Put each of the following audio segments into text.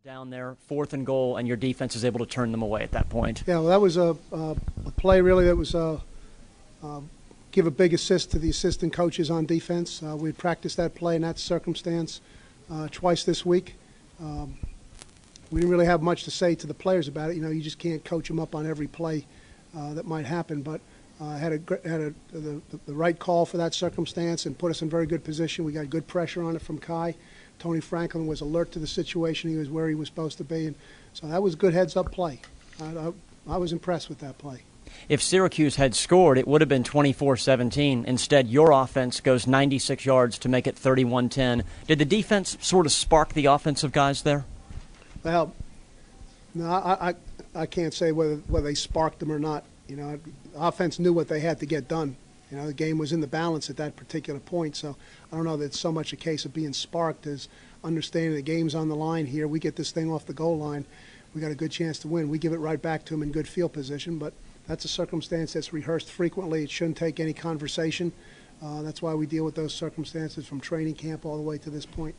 Down there, 4th and goal, and your defense is able to turn them away at that point. Yeah, well, that was a play really that was give a big assist to the assistant coaches on defense. We practiced that play in that circumstance twice this week. We didn't really have much to say to the players about it. You know, you just can't coach them up on every play that might happen. But had the right call for that circumstance and put us in very good position. We got good pressure on it from Kai. Tony Franklin was alert to the situation. He was where he was supposed to be. And so that was a good heads-up play. I was impressed with that play. If Syracuse had scored, it would have been 24-17. Instead, your offense goes 96 yards to make it 31-10. Did the defense sort of spark the offensive guys there? Well, no, I can't say whether they sparked them or not. You know, the offense knew what they had to get done. You know, the game was in the balance at that particular point, so I don't know that it's so much a case of being sparked as understanding the game's on the line here. We get this thing off the goal line, we got a good chance to win. We give it right back to them in good field position, but that's a circumstance that's rehearsed frequently. It shouldn't take any conversation. That's why we deal with those circumstances from training camp all the way to this point.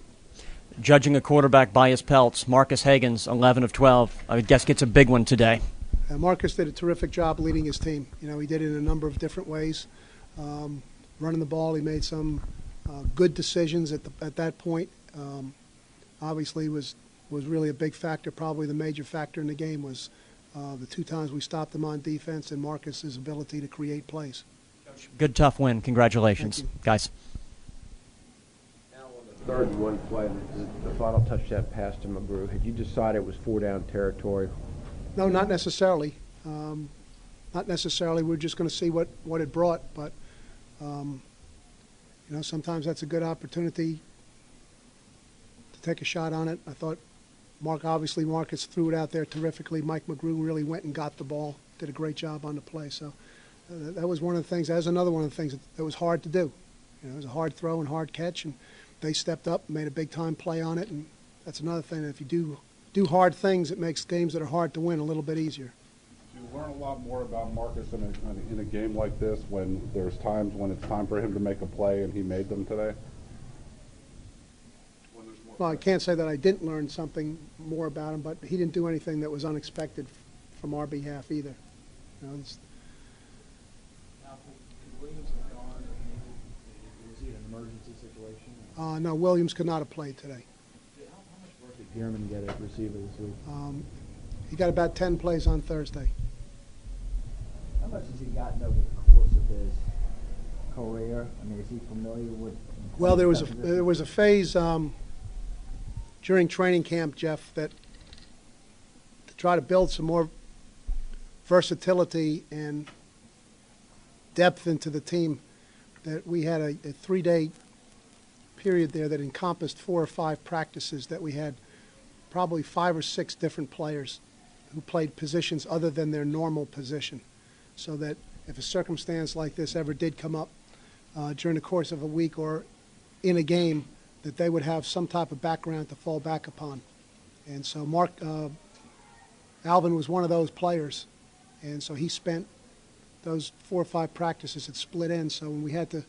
Judging a quarterback by his pelts, Marcus Hagens, 11 of 12, I guess gets a big one today. Marcus did a terrific job leading his team. You know, he did it in a number of different ways. Running the ball, he made some good decisions at that point. Obviously, was really a big factor. Probably the major factor in the game was the 2 times we stopped him on defense and Marcus's ability to create plays. Good, tough win. Congratulations, guys. Now on the 3rd and 1 play, the final touchdown pass to McGrew, had you decided it was 4-down territory? No, not necessarily. Not necessarily. We're just going to see what it brought, but you know, sometimes that's a good opportunity to take a shot on it. I thought Marcus threw it out there terrifically. Mike McGrew really went and got the ball, did a great job on the play. So that was one of the things. That was another one of the things that was hard to do. You know, it was a hard throw and hard catch, and they stepped up and made a big-time play on it. And that's another thing. If you do hard things, it makes games that are hard to win a little bit easier. You learn a lot more about Marcus in a game like this when there's times when it's time for him to make a play, and he made them today? Well, I can't say that I didn't learn something more about him, but he didn't do anything that was unexpected from our behalf either. You know, Williams have gone, was he an emergency situation? no, Williams could not have played today. How much work did Bierman get at receiver this week? He got about 10 plays on Thursday. How much has he gotten over the course of his career? I mean, is he familiar with? Well, there was a phase during training camp, Jeff, that to try to build some more versatility and depth into the team, that we had a 3-day period there that encompassed 4 or 5 practices that we had probably 5 or 6 different players who played positions other than their normal position, so that if a circumstance like this ever did come up during the course of a week or in a game, that they would have some type of background to fall back upon. And so Alvin was one of those players, and so he spent those 4 or 5 practices at split ends. So when we had to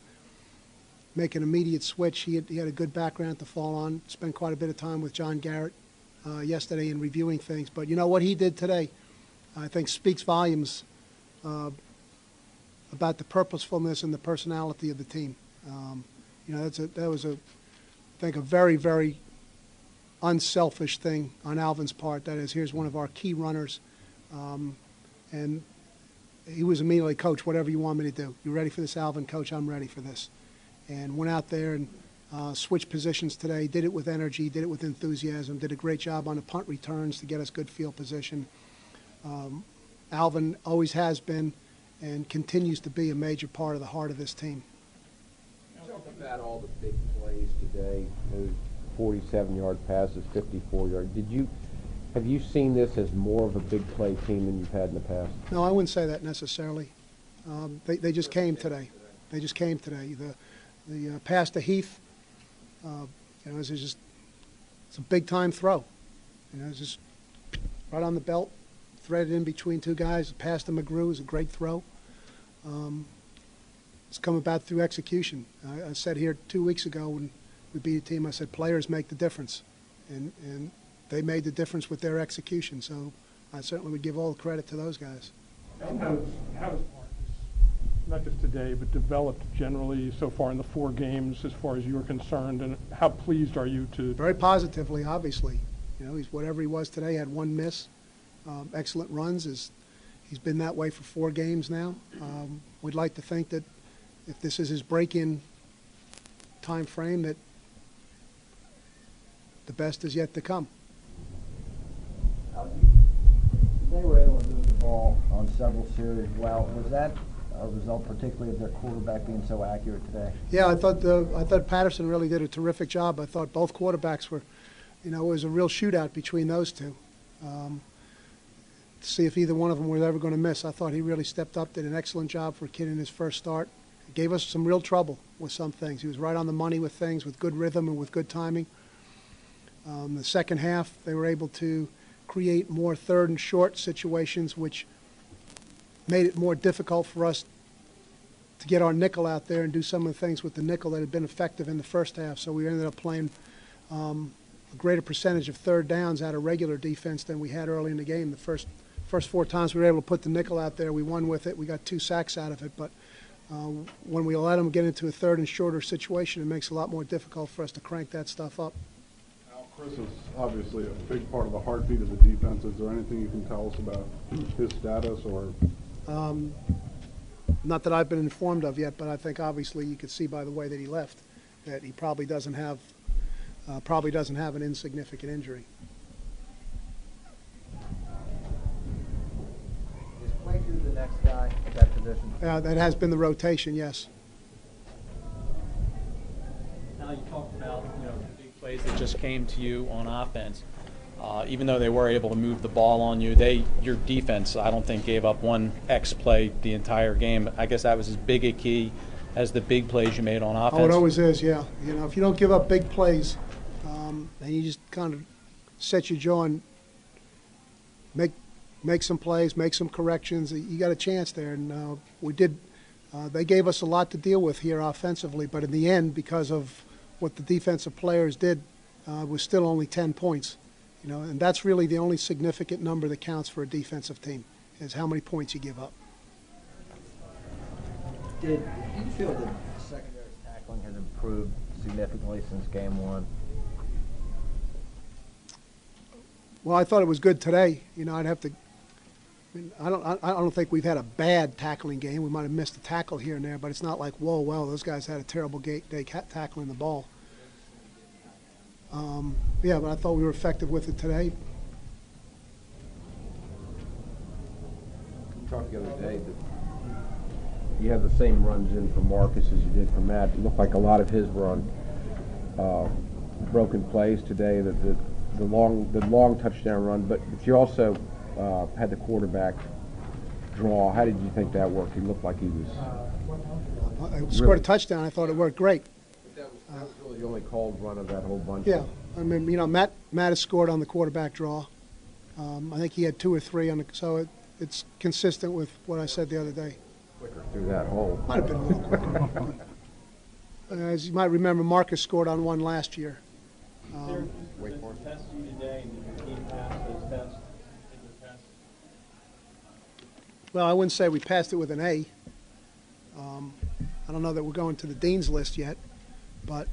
make an immediate switch, he had a good background to fall on. Spent quite a bit of time with John Garrett yesterday in reviewing things. But you know what he did today, I think speaks volumes about the purposefulness and the personality of the team. You know, that was I think a very, very unselfish thing on Alvin's part. That is, here's one of our key runners, and he was immediately, Coach, whatever you want me to do. You ready for this, Alvin? Coach, I'm ready for this. And went out there and switched positions today, did it with energy, did it with enthusiasm, did a great job on the punt returns to get us good field position. Alvin always has been and continues to be a major part of the heart of this team. Talk about all the big plays today, 47-yard passes, 54-yard. Have you seen this as more of a big play team than you've had in the past? No, I wouldn't say that necessarily. They just came today. They just came today. The pass to Heath, you know, it's a big time throw. You know, it's just right on the belt, threaded in between 2 guys. The pass to McGrew is a great throw. It's come about through execution. I said here 2 weeks ago when we beat a team, I said players make the difference, and they made the difference with their execution. So I certainly would give all the credit to those guys. How has Marcus, not just today, but developed generally so far in the 4 games as far as you're concerned, and how pleased are you to? Very positively, obviously. You know, he's whatever he was today, had 1 miss, excellent runs. He's been that way for 4 games now. We'd like to think that if this is his break-in time frame, that the best is yet to come. They were able to move the ball on several series well. Was that a result particularly of their quarterback being so accurate today? Yeah, I thought Patterson really did a terrific job. I thought both quarterbacks were, you know, it was a real shootout between those two. To see if either one of them was ever going to miss. I thought he really stepped up, did an excellent job for a kid in his first start. Gave us some real trouble with some things. He was right on the money with things, with good rhythm and with good timing. The second half, they were able to create more 3rd and short situations, which made it more difficult for us to get our nickel out there and do some of the things with the nickel that had been effective in the first half. So we ended up playing a greater percentage of 3rd downs out of regular defense than we had early in the game. The first 4 times we were able to put the nickel out there, we won with it. We got 2 sacks out of it. But when we let them get into a 3rd and shorter situation, it makes it a lot more difficult for us to crank that stuff up. Chris is obviously a big part of the heartbeat of the defense. Is there anything you can tell us about his status or? Not that I've been informed of yet, but I think obviously you could see by the way that he left that he probably doesn't have an insignificant injury. Is Quaker the next guy at that position? That has been the rotation, yes. Now you talked about the big plays that just came to you on offense. Even though they were able to move the ball on you, your defense, I don't think, gave up 1 X play the entire game. I guess that was as big a key as the big plays you made on offense. Oh, it always is, yeah. You know, if you don't give up big plays, and you just kind of set your jaw and make some plays, make some corrections, you got a chance there. And we did. They gave us a lot to deal with here offensively, but in the end, because of what the defensive players did, it was still only 10 points. You know, and that's really the only significant number that counts for a defensive team, is how many points you give up. Did you feel that secondary tackling has improved significantly since game 1? Well, I thought it was good today. You know, I'd have to. I don't think we've had a bad tackling game. We might have missed a tackle here and there, but it's not like, whoa, well, those guys had a terrible day tackling the ball. Yeah, but I thought we were effective with it today. You talked the other day that you have the same runs in for Marcus as you did for Matt. It looked like a lot of his were on broken plays today. The long touchdown run, but you also had the quarterback draw. How did you think that worked? He looked like he was. I scored a touchdown. I thought it worked great. That was really the only called run of that whole bunch. Yeah, I mean, you know, Matt has scored on the quarterback draw. I think he had 2 or 3 on the. So it's consistent with what I said the other day. Quicker through that hole. Might have been a little quicker. As you might remember, Marcus scored on one last year. Wait for it. Test you today, and did your team pass those tests? Well, I wouldn't say we passed it with an A. I don't know that we're going to the Dean's List yet, but,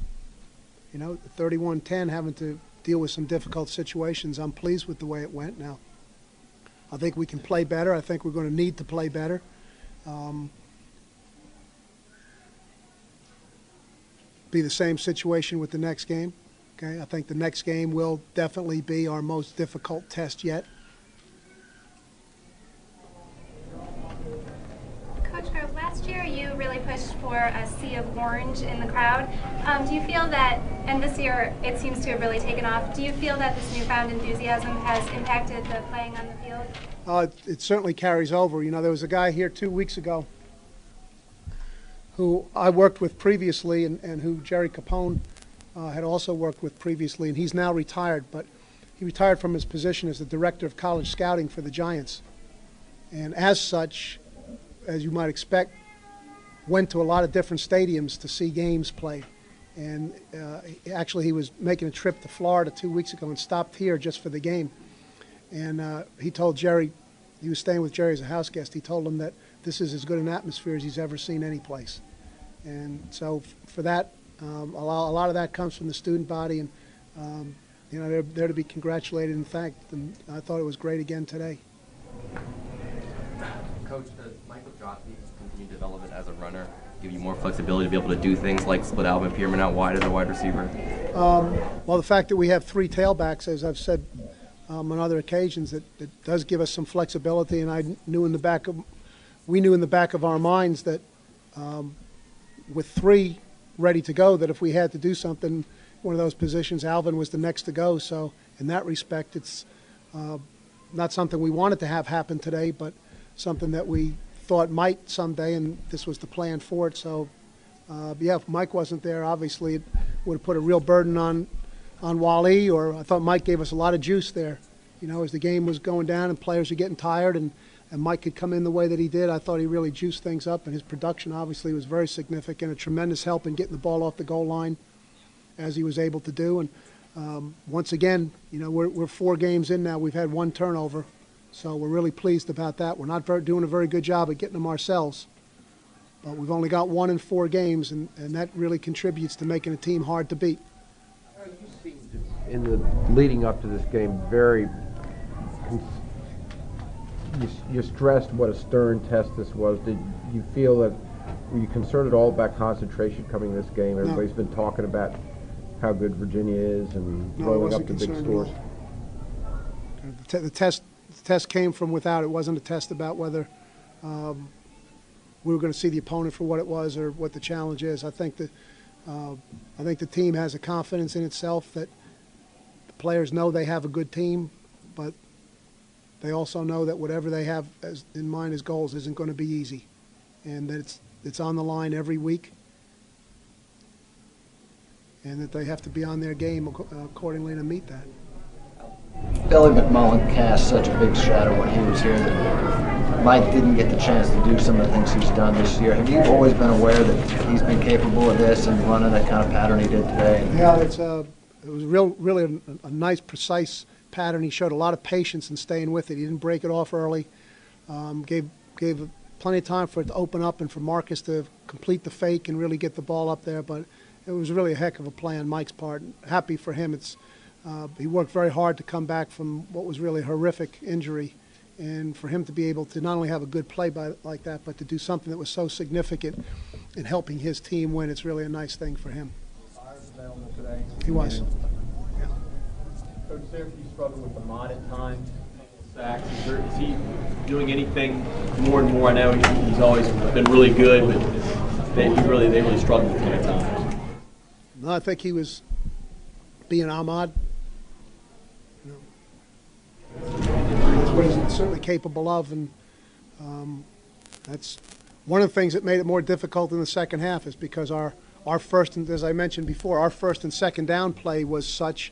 you know, 31-10, having to deal with some difficult situations, I'm pleased with the way it went. Now, I think we can play better. I think we're going to need to play better. Be the same situation with the next game. Okay, I think the next game will definitely be our most difficult test yet. Coach Grove, last year you really pushed for a sea of orange in the crowd. Do you feel that, and this year it seems to have really taken off, do you feel that this newfound enthusiasm has impacted the playing on the field? It certainly carries over. You know, there was a guy here 2 weeks ago who I worked with previously and who Jerry Capone had also worked with previously, and he's now retired, but he retired from his position as the director of college scouting for the Giants. And as such, as you might expect, went to a lot of different stadiums to see games played. And actually, he was making a trip to Florida 2 weeks ago and stopped here just for the game. And he told Jerry, he was staying with Jerry as a house guest, he told him that this is as good an atmosphere as he's ever seen any place. And so for that, a lot of that comes from the student body, and they're there to be congratulated and thanked. And I thought it was great again today. Coach, does Michael Joffrey's continued development as a runner give you more flexibility to be able to do things like split Alvin Pierman out wide as a wide receiver? Well, the fact that we have 3 tailbacks, as I've said on other occasions, that does give us some flexibility. And we knew in the back of our minds that with 3 ready to go, that if we had to do something, one of those positions, Alvin was the next to go. So in that respect, it's not something we wanted to have happen today, but something that we thought might someday, and this was the plan for it. So, yeah, if Mike wasn't there, obviously it would have put a real burden on Wally, or I thought Mike gave us a lot of juice there. As the game was going down and players were getting tired, and Mike could come in the way that he did, I thought he really juiced things up, and his production obviously was very significant, a tremendous help in getting the ball off the goal line as he was able to do. And once again, we're 4 games in now. We've had 1 turnover. So we're really pleased about that. We're not doing a very good job at getting them ourselves. But we've only got 1 in 4 games, and that really contributes to making a team hard to beat. You seemed, in the leading up to this game, you stressed what a stern test this was. Did you feel that, were you concerned at all about concentration coming this game? Everybody's been talking about how good Virginia is and rolling up the big scores. The test came from without. It wasn't a test about whether we were going to see the opponent for what it was or what the challenge is. I think the team has a confidence in itself that the players know they have a good team, but they also know that whatever they have in mind as goals isn't going to be easy, and that it's on the line every week, and that they have to be on their game accordingly to meet that. Billy McMullen cast such a big shadow when he was here that Mike didn't get the chance to do some of the things he's done this year. Have you always been aware that he's been capable of this and running that kind of pattern he did today? Yeah, it was really a nice, precise pattern. He showed a lot of patience in staying with it. He didn't break it off early. Gave plenty of time for it to open up and for Marcus to complete the fake and really get the ball up there. But it was really a heck of a play on Mike's part. Happy for him. He worked very hard to come back from what was really a horrific injury, and for him to be able to not only have a good play like that, but to do something that was so significant in helping his team win, it's really a nice thing for him. Available today. He was. Yeah. Coach, Syracuse struggled with the mod at times, sacks. Is he doing anything more and more? I know he's always been really good, but they really struggled with him at times. No, I think he was being Ahmad. That's what he's certainly capable of, and that's one of the things that made it more difficult in the second half, is because our first, and as I mentioned before, our first and second down play was such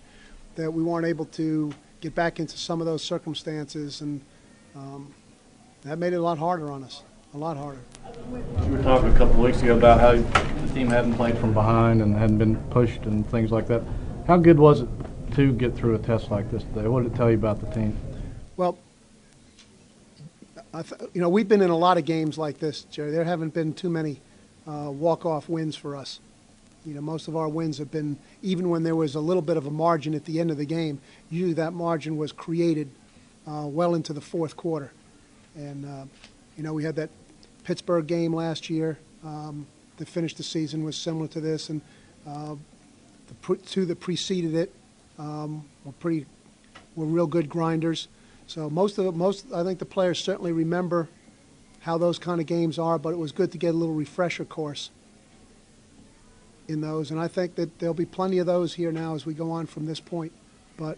that we weren't able to get back into some of those circumstances, and that made it a lot harder on us, a lot harder. You were talking a couple of weeks ago about how the team hadn't played from behind and hadn't been pushed and things like that. How good was it to get through a test like this today? What did it tell you about the team? Well, we've been in a lot of games like this, Jerry. There haven't been too many walk-off wins for us. Most of our wins have been, even when there was a little bit of a margin at the end of the game, usually that margin was created well into the fourth quarter. And, we had that Pittsburgh game last year that finished the season was similar to this, and the 2 that preceded it were real good grinders. So I think the players certainly remember how those kind of games are, but it was good to get a little refresher course in those, and I think that there'll be plenty of those here now as we go on from this point. But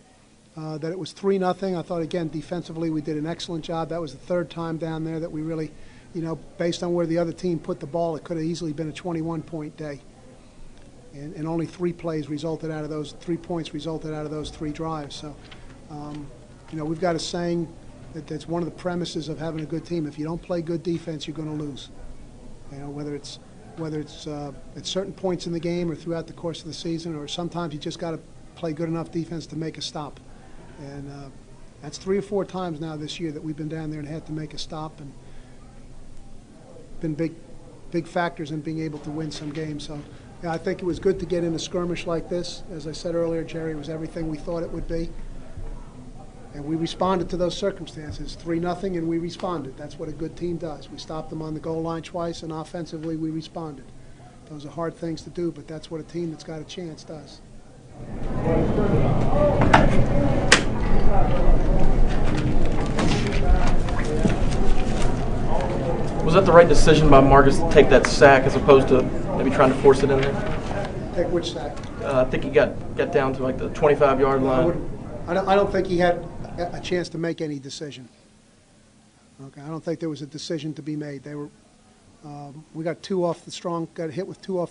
that it was 3-0. I thought, again, defensively we did an excellent job. That was the 3rd time down there that we really, based on where the other team put the ball, it could have easily been a 21-point day. And only 3 plays resulted out of those, 3 points resulted out of those 3 drives. So, we've got a saying that's one of the premises of having a good team. If you don't play good defense, you're going to lose. Whether it's whether it's at certain points in the game or throughout the course of the season, or sometimes you just got to play good enough defense to make a stop. And that's 3 or 4 times now this year that we've been down there and had to make a stop, and been big factors in being able to win some games. So yeah, I think it was good to get in a skirmish like this. As I said earlier, Jerry, it was everything we thought it would be. And we responded to those circumstances. 3-0, and we responded. That's what a good team does. We stopped them on the goal line twice, and offensively we responded. Those are hard things to do, but that's what a team that's got a chance does. Was that the right decision by Marcus to take that sack as opposed to maybe trying to force it in there? Take which sack? I think he got down to like the 25-yard line. I don't think he had a chance to make any decision. Okay, I don't think there was a decision to be made. We got hit with 2 off